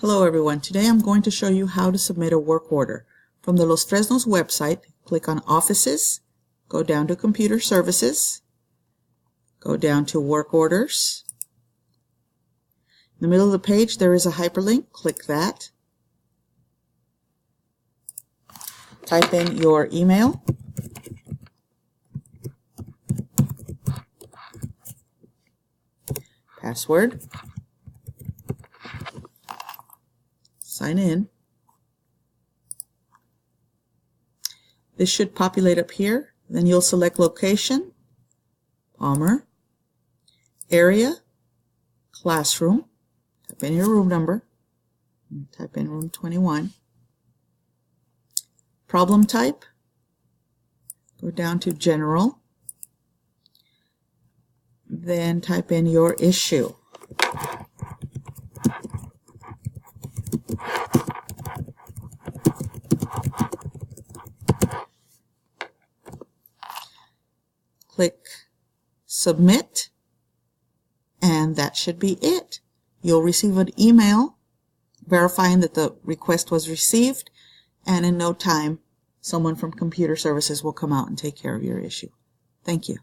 Hello everyone, today I'm going to show you how to submit a work order. From the Los Fresnos website, click on Offices, go down to Computer Services, go down to Work Orders. In the middle of the page there is a hyperlink, click that. Type in your email. Password. Sign in. This should populate up here. Then you'll select location, Palmer, area, classroom. Type in your room number. Type in room 21. Problem type. Go down to general. Then type in your issue. Click submit, and that should be it. You'll receive an email verifying that the request was received, and in no time someone from Computer Services will come out and take care of your issue. Thank you.